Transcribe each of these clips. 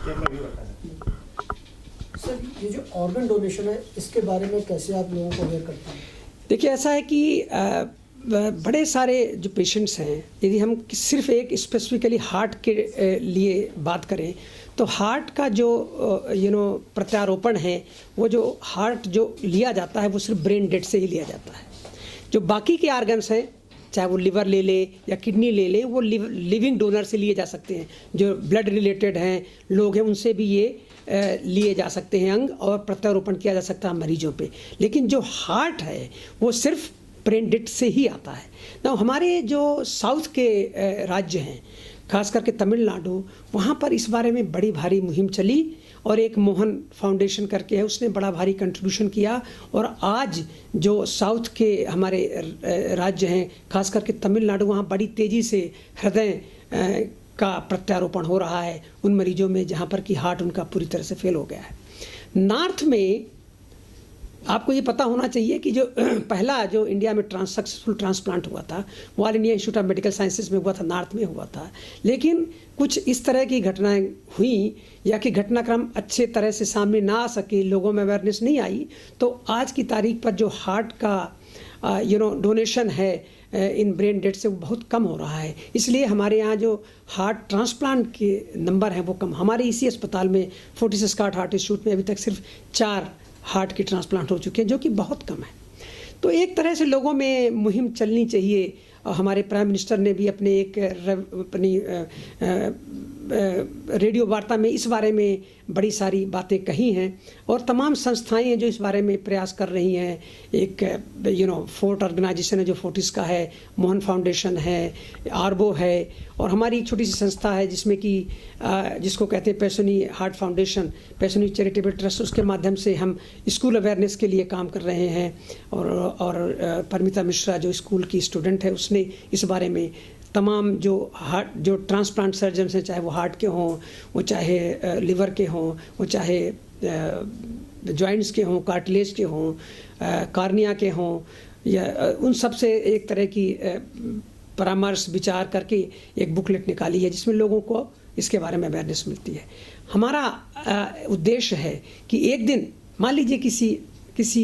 Sir, ये जो organ donation है, इसके बारे में कैसे आप लोगों को अवेयर करते हैं? देखिए, ऐसा है कि बड़े सारे जो पेशेंट्स हैं, यदि हम सिर्फ एक स्पेसिफिकली हार्ट के लिए बात करें, तो हार्ट का जो प्रत्यारोपण है, वो जो हार्ट जो लिया जाता है वो सिर्फ ब्रेन डेड से ही लिया जाता है। जो बाकी के आर्गन्स हैं, चाहे वो लिवर ले ले या किडनी ले ले, वो लिविंग डोनर से लिए जा सकते हैं। जो ब्लड रिलेटेड हैं लोग हैं, उनसे भी ये लिए जा सकते हैं अंग, और प्रत्यारोपण किया जा सकता है मरीजों पे। लेकिन जो हार्ट है वो सिर्फ ब्रेन डेड से ही आता है ना। हमारे जो साउथ के राज्य हैं, खास करके तमिलनाडु, वहाँ पर इस बारे में बड़ी भारी मुहिम चली, और एक मोहन फाउंडेशन करके है, उसने बड़ा भारी कंट्रीब्यूशन किया। और आज जो साउथ के हमारे राज्य हैं, खास करके तमिलनाडु, वहाँ बड़ी तेज़ी से हृदय का प्रत्यारोपण हो रहा है उन मरीजों में जहाँ पर कि हार्ट उनका पूरी तरह से फेल हो गया है। नॉर्थ में आपको ये पता होना चाहिए कि जो पहला जो इंडिया में सक्सेसफुल ट्रांसप्लांट हुआ था, वो all India institute of medical sciences में हुआ था, नॉर्थ में हुआ था। लेकिन कुछ इस तरह की घटनाएं हुई, या कि घटनाक्रम अच्छे तरह से सामने ना आ सके, लोगों में अवेयरनेस नहीं आई, तो आज की तारीख पर जो हार्ट का डोनेशन है इन ब्रेन डेड से, वो बहुत कम हो रहा है। इसलिए हमारे यहाँ जो हार्ट ट्रांसप्लांट के नंबर हैं वो कम। हमारे इसी अस्पताल में फोर्टिस स्कॉट हार्ट इंस्टीट्यूट में अभी तक सिर्फ 4 हार्ट की ट्रांसप्लांट हो चुके हैं, जो कि बहुत कम है। तो एक तरह से लोगों में मुहिम चलनी चाहिए, और हमारे प्राइम मिनिस्टर ने भी अपनी रेडियो वार्ता में इस बारे में बड़ी सारी बातें कही हैं, और तमाम संस्थाएं हैं जो इस बारे में प्रयास कर रही हैं। एक फोर्ट ऑर्गेनाइजेशन है जो फोर्टिस का है, मोहन फाउंडेशन है, आर्बो है, और हमारी एक छोटी सी संस्था है जिसमें कि जिसको कहते हैं पैसोनी हार्ट फाउंडेशन, पैसोनी चैरिटेबल ट्रस्ट। उसके माध्यम से हम स्कूल अवेयरनेस के लिए काम कर रहे हैं, और परमिता मिश्रा जो स्कूल की स्टूडेंट है, उसने इस बारे में तमाम जो ट्रांसप्लांट सर्जन्स हैं, चाहे वो हार्ट के हों, वो चाहे लिवर के हों, वो चाहे जॉइंट्स के हों, कार्टिलेज के हों, कार्निया के हों, या उन सब से एक तरह की परामर्श विचार करके एक बुकलेट निकाली है जिसमें लोगों को इसके बारे में अवेयरनेस मिलती है। हमारा उद्देश्य है कि एक दिन मान लीजिए किसी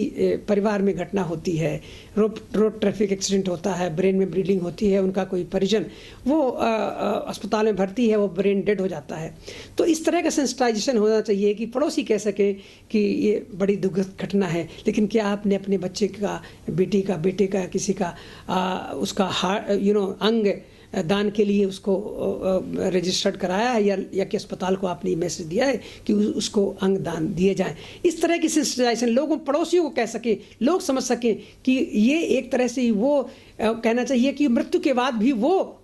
परिवार में घटना होती है, रोड ट्रैफिक एक्सीडेंट होता है, ब्रेन में ब्लीडिंग होती है, उनका कोई परिजन वो अस्पताल में भर्ती है, वो ब्रेन डेड हो जाता है। तो इस तरह का सेंसिटाइजेशन होना चाहिए कि पड़ोसी कह सकें कि ये बड़ी दुखद घटना है, लेकिन क्या आपने अपने बच्चे का, बेटी का, बेटे का, किसी का उसका अंग दान के लिए उसको रजिस्टर्ड कराया है, या कि अस्पताल को आपने मैसेज दिया है कि उसको अंग दान दिए जाएं। इस तरह की सेंसिटाइजेशन लोगों, पड़ोसियों को कह सकें, लोग समझ सकें कि ये एक तरह से वो कहना चाहिए कि मृत्यु के बाद भी वो